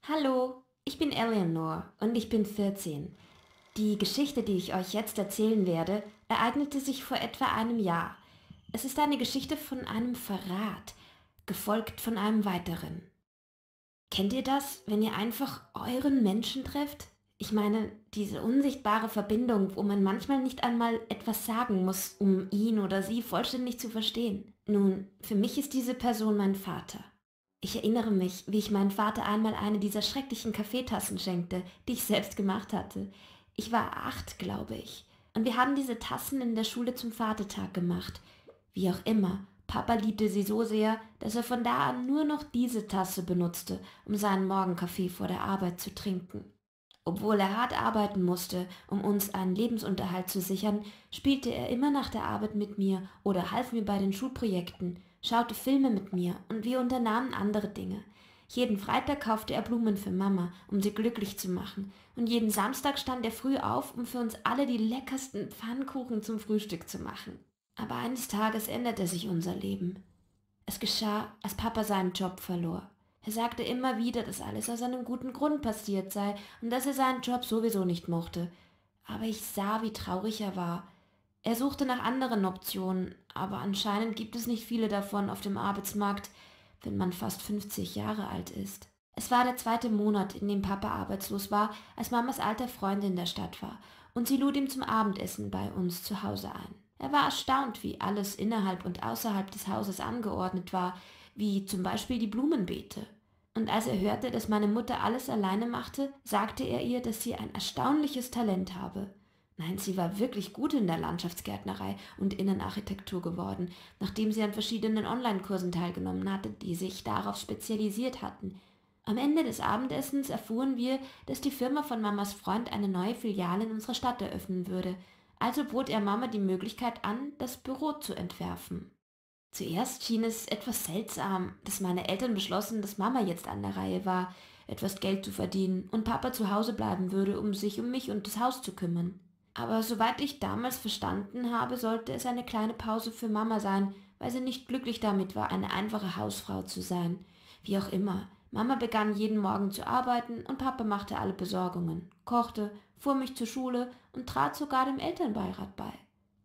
Hallo, ich bin Eleanor und ich bin 14. Die Geschichte, die ich euch jetzt erzählen werde, ereignete sich vor etwa einem Jahr. Es ist eine Geschichte von einem Verrat, gefolgt von einem weiteren. Kennt ihr das, wenn ihr einfach euren Menschen trefft? Ich meine, diese unsichtbare Verbindung, wo man manchmal nicht einmal etwas sagen muss, um ihn oder sie vollständig zu verstehen. Nun, für mich ist diese Person mein Vater. Ich erinnere mich, wie ich meinem Vater einmal eine dieser schrecklichen Kaffeetassen schenkte, die ich selbst gemacht hatte. Ich war 8, glaube ich. Und wir haben diese Tassen in der Schule zum Vatertag gemacht. Wie auch immer, Papa liebte sie so sehr, dass er von da an nur noch diese Tasse benutzte, um seinen Morgenkaffee vor der Arbeit zu trinken. Obwohl er hart arbeiten musste, um uns einen Lebensunterhalt zu sichern, spielte er immer nach der Arbeit mit mir oder half mir bei den Schulprojekten, schaute Filme mit mir und wir unternahmen andere Dinge. Jeden Freitag kaufte er Blumen für Mama, um sie glücklich zu machen, und jeden Samstag stand er früh auf, um für uns alle die leckersten Pfannkuchen zum Frühstück zu machen. Aber eines Tages änderte sich unser Leben. Es geschah, als Papa seinen Job verlor. Er sagte immer wieder, dass alles aus einem guten Grund passiert sei und dass er seinen Job sowieso nicht mochte. Aber ich sah, wie traurig er war. Er suchte nach anderen Optionen, aber anscheinend gibt es nicht viele davon auf dem Arbeitsmarkt, wenn man fast 50 Jahre alt ist. Es war der zweite Monat, in dem Papa arbeitslos war, als Mamas alter Freund in der Stadt war, und sie lud ihn zum Abendessen bei uns zu Hause ein. Er war erstaunt, wie alles innerhalb und außerhalb des Hauses angeordnet war, wie zum Beispiel die Blumenbeete. Und als er hörte, dass meine Mutter alles alleine machte, sagte er ihr, dass sie ein erstaunliches Talent habe. Nein, sie war wirklich gut in der Landschaftsgärtnerei und Innenarchitektur geworden, nachdem sie an verschiedenen Online-Kursen teilgenommen hatte, die sich darauf spezialisiert hatten. Am Ende des Abendessens erfuhren wir, dass die Firma von Mamas Freund eine neue Filiale in unserer Stadt eröffnen würde. Also bot er Mama die Möglichkeit an, das Büro zu entwerfen. Zuerst schien es etwas seltsam, dass meine Eltern beschlossen, dass Mama jetzt an der Reihe war, etwas Geld zu verdienen und Papa zu Hause bleiben würde, um sich um mich und das Haus zu kümmern. Aber soweit ich damals verstanden habe, sollte es eine kleine Pause für Mama sein, weil sie nicht glücklich damit war, eine einfache Hausfrau zu sein. Wie auch immer, Mama begann jeden Morgen zu arbeiten und Papa machte alle Besorgungen, kochte, fuhr mich zur Schule und trat sogar dem Elternbeirat bei.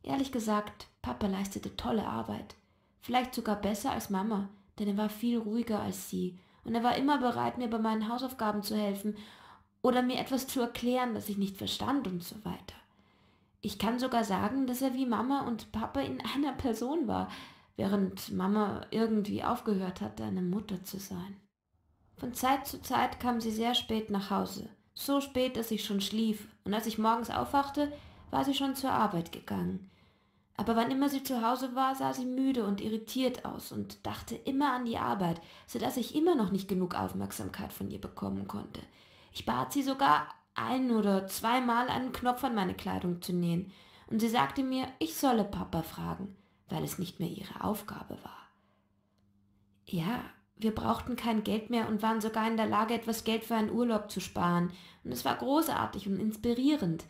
Ehrlich gesagt, Papa leistete tolle Arbeit. Vielleicht sogar besser als Mama, denn er war viel ruhiger als sie und er war immer bereit, mir bei meinen Hausaufgaben zu helfen oder mir etwas zu erklären, das ich nicht verstand und so weiter. Ich kann sogar sagen, dass er wie Mama und Papa in einer Person war, während Mama irgendwie aufgehört hatte, eine Mutter zu sein. Von Zeit zu Zeit kam sie sehr spät nach Hause, so spät, dass ich schon schlief, und als ich morgens aufwachte, war sie schon zur Arbeit gegangen. Aber wann immer sie zu Hause war, sah sie müde und irritiert aus und dachte immer an die Arbeit, so dass ich immer noch nicht genug Aufmerksamkeit von ihr bekommen konnte. Ich bat sie sogar ein- oder zweimal einen Knopf an meine Kleidung zu nähen, und sie sagte mir, ich solle Papa fragen, weil es nicht mehr ihre Aufgabe war. Ja, wir brauchten kein Geld mehr und waren sogar in der Lage, etwas Geld für einen Urlaub zu sparen, und es war großartig und inspirierend.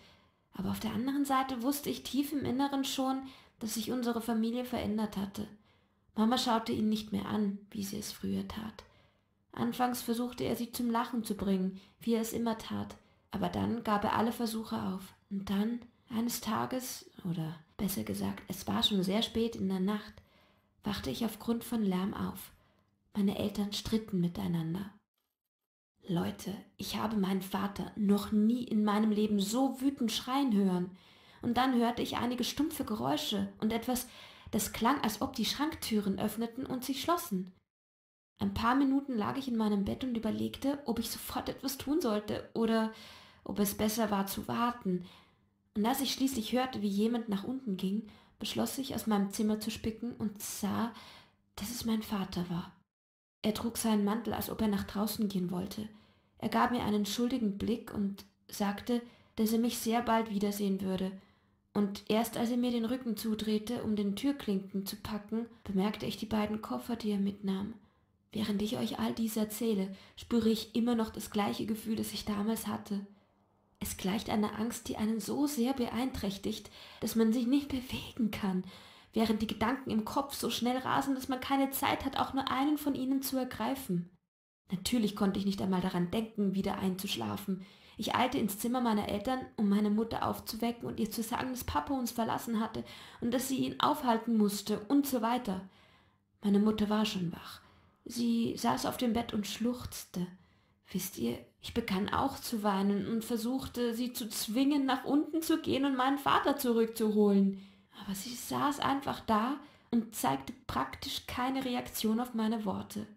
Aber auf der anderen Seite wusste ich tief im Inneren schon, dass sich unsere Familie verändert hatte. Mama schaute ihn nicht mehr an, wie sie es früher tat. Anfangs versuchte er sie zum Lachen zu bringen, wie er es immer tat, aber dann gab er alle Versuche auf. Und dann, eines Tages, oder besser gesagt, es war schon sehr spät in der Nacht, wachte ich aufgrund von Lärm auf. Meine Eltern stritten miteinander. Leute, ich habe meinen Vater noch nie in meinem Leben so wütend schreien hören. Und dann hörte ich einige stumpfe Geräusche und etwas, das klang, als ob die Schranktüren öffneten und sich schlossen. Ein paar Minuten lag ich in meinem Bett und überlegte, ob ich sofort etwas tun sollte oder ob es besser war zu warten. Und als ich schließlich hörte, wie jemand nach unten ging, beschloss ich, aus meinem Zimmer zu spicken und sah, dass es mein Vater war. Er trug seinen Mantel, als ob er nach draußen gehen wollte. Er gab mir einen schuldigen Blick und sagte, dass er mich sehr bald wiedersehen würde. Und erst als er mir den Rücken zudrehte, um den Türklinken zu packen, bemerkte ich die beiden Koffer, die er mitnahm. Während ich euch all dies erzähle, spüre ich immer noch das gleiche Gefühl, das ich damals hatte. Es gleicht einer Angst, die einen so sehr beeinträchtigt, dass man sich nicht bewegen kann, während die Gedanken im Kopf so schnell rasen, dass man keine Zeit hat, auch nur einen von ihnen zu ergreifen. Natürlich konnte ich nicht einmal daran denken, wieder einzuschlafen. Ich eilte ins Zimmer meiner Eltern, um meine Mutter aufzuwecken und ihr zu sagen, dass Papa uns verlassen hatte und dass sie ihn aufhalten musste und so weiter. Meine Mutter war schon wach. Sie saß auf dem Bett und schluchzte. Wisst ihr, ich begann auch zu weinen und versuchte, sie zu zwingen, nach unten zu gehen und meinen Vater zurückzuholen. Aber sie saß einfach da und zeigte praktisch keine Reaktion auf meine Worte.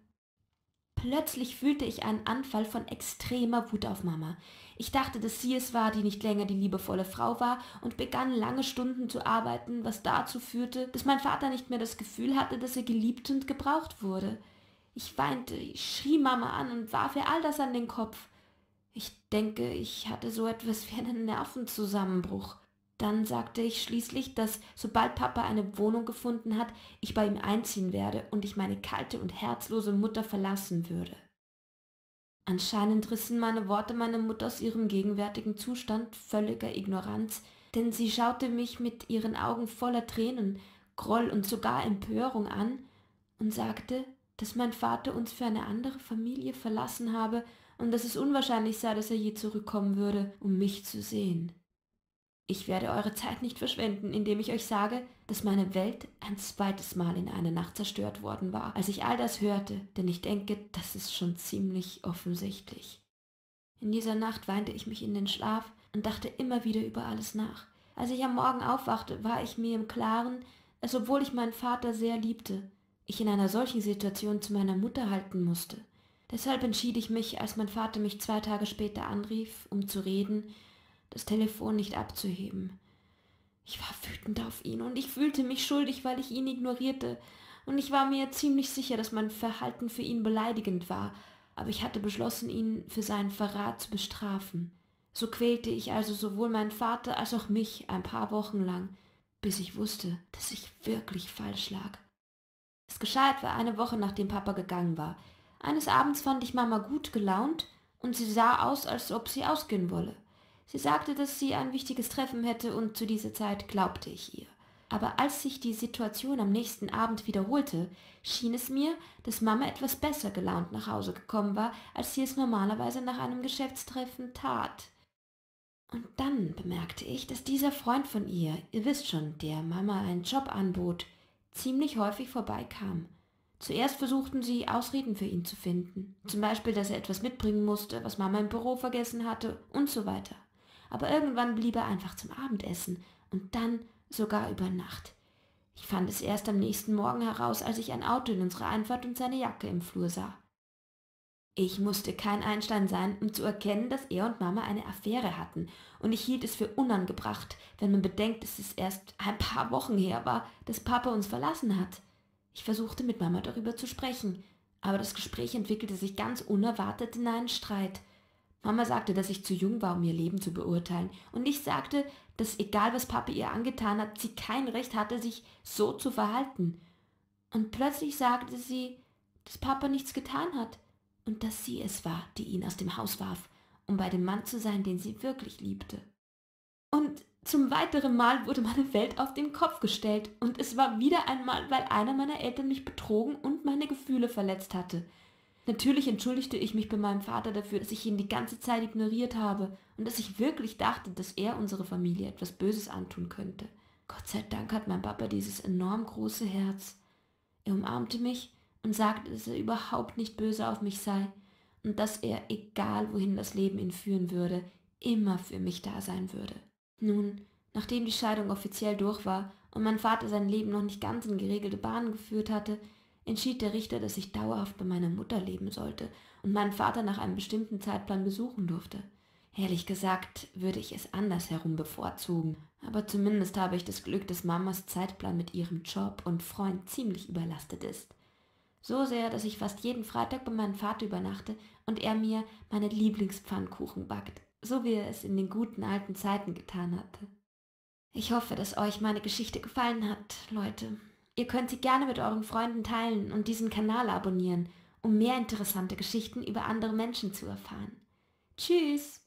Plötzlich fühlte ich einen Anfall von extremer Wut auf Mama. Ich dachte, dass sie es war, die nicht länger die liebevolle Frau war und begann lange Stunden zu arbeiten, was dazu führte, dass mein Vater nicht mehr das Gefühl hatte, dass er geliebt und gebraucht wurde. Ich weinte, ich schrie Mama an und warf ihr all das an den Kopf. Ich denke, ich hatte so etwas wie einen Nervenzusammenbruch. Dann sagte ich schließlich, dass sobald Papa eine Wohnung gefunden hat, ich bei ihm einziehen werde und ich meine kalte und herzlose Mutter verlassen würde. Anscheinend rissen meine Worte meine Mutter aus ihrem gegenwärtigen Zustand völliger Ignoranz, denn sie schaute mich mit ihren Augen voller Tränen, Groll und sogar Empörung an und sagte, dass mein Vater uns für eine andere Familie verlassen habe und dass es unwahrscheinlich sei, dass er je zurückkommen würde, um mich zu sehen. Ich werde eure Zeit nicht verschwenden, indem ich euch sage, dass meine Welt ein zweites Mal in einer Nacht zerstört worden war, als ich all das hörte, denn ich denke, das ist schon ziemlich offensichtlich. In dieser Nacht weinte ich mich in den Schlaf und dachte immer wieder über alles nach. Als ich am Morgen aufwachte, war ich mir im Klaren, dass obwohl ich meinen Vater sehr liebte, ich in einer solchen Situation zu meiner Mutter halten musste. Deshalb entschied ich mich, als mein Vater mich 2 Tage später anrief, um zu reden, das Telefon nicht abzuheben. Ich war wütend auf ihn und ich fühlte mich schuldig, weil ich ihn ignorierte. Und ich war mir ziemlich sicher, dass mein Verhalten für ihn beleidigend war, aber ich hatte beschlossen, ihn für seinen Verrat zu bestrafen. So quälte ich also sowohl meinen Vater als auch mich ein paar Wochen lang, bis ich wusste, dass ich wirklich falsch lag. Es geschah etwa eine Woche, nachdem Papa gegangen war. Eines Abends fand ich Mama gut gelaunt und sie sah aus, als ob sie ausgehen wolle. Sie sagte, dass sie ein wichtiges Treffen hätte und zu dieser Zeit glaubte ich ihr. Aber als sich die Situation am nächsten Abend wiederholte, schien es mir, dass Mama etwas besser gelaunt nach Hause gekommen war, als sie es normalerweise nach einem Geschäftstreffen tat. Und dann bemerkte ich, dass dieser Freund von ihr, ihr wisst schon, der Mama einen Job anbot, ziemlich häufig vorbeikam. Zuerst versuchten sie, Ausreden für ihn zu finden. Zum Beispiel, dass er etwas mitbringen musste, was Mama im Büro vergessen hatte und so weiter. Aber irgendwann blieb er einfach zum Abendessen und dann sogar über Nacht. Ich fand es erst am nächsten Morgen heraus, als ich ein Auto in unserer Einfahrt und seine Jacke im Flur sah. Ich musste kein Einstein sein, um zu erkennen, dass er und Mama eine Affäre hatten, und ich hielt es für unangebracht, wenn man bedenkt, dass es erst ein paar Wochen her war, dass Papa uns verlassen hat. Ich versuchte mit Mama darüber zu sprechen, aber das Gespräch entwickelte sich ganz unerwartet in einen Streit. Mama sagte, dass ich zu jung war, um ihr Leben zu beurteilen, und ich sagte, dass egal was Papa ihr angetan hat, sie kein Recht hatte, sich so zu verhalten. Und plötzlich sagte sie, dass Papa nichts getan hat und dass sie es war, die ihn aus dem Haus warf, um bei dem Mann zu sein, den sie wirklich liebte. Und zum weiteren Mal wurde meine Welt auf den Kopf gestellt, und es war wieder einmal, weil einer meiner Eltern mich betrogen und meine Gefühle verletzt hatte. Natürlich entschuldigte ich mich bei meinem Vater dafür, dass ich ihn die ganze Zeit ignoriert habe und dass ich wirklich dachte, dass er unserer Familie etwas Böses antun könnte. Gott sei Dank hat mein Papa dieses enorm große Herz. Er umarmte mich und sagte, dass er überhaupt nicht böse auf mich sei und dass er, egal wohin das Leben ihn führen würde, immer für mich da sein würde. Nun, nachdem die Scheidung offiziell durch war und mein Vater sein Leben noch nicht ganz in geregelte Bahnen geführt hatte, entschied der Richter, dass ich dauerhaft bei meiner Mutter leben sollte und meinen Vater nach einem bestimmten Zeitplan besuchen durfte. Ehrlich gesagt würde ich es andersherum bevorzugen, aber zumindest habe ich das Glück, dass Mamas Zeitplan mit ihrem Job und Freund ziemlich überlastet ist. So sehr, dass ich fast jeden Freitag bei meinem Vater übernachte und er mir meine Lieblingspfannkuchen backt, so wie er es in den guten alten Zeiten getan hatte. Ich hoffe, dass euch meine Geschichte gefallen hat, Leute. Ihr könnt sie gerne mit euren Freunden teilen und diesen Kanal abonnieren, um mehr interessante Geschichten über andere Menschen zu erfahren. Tschüss!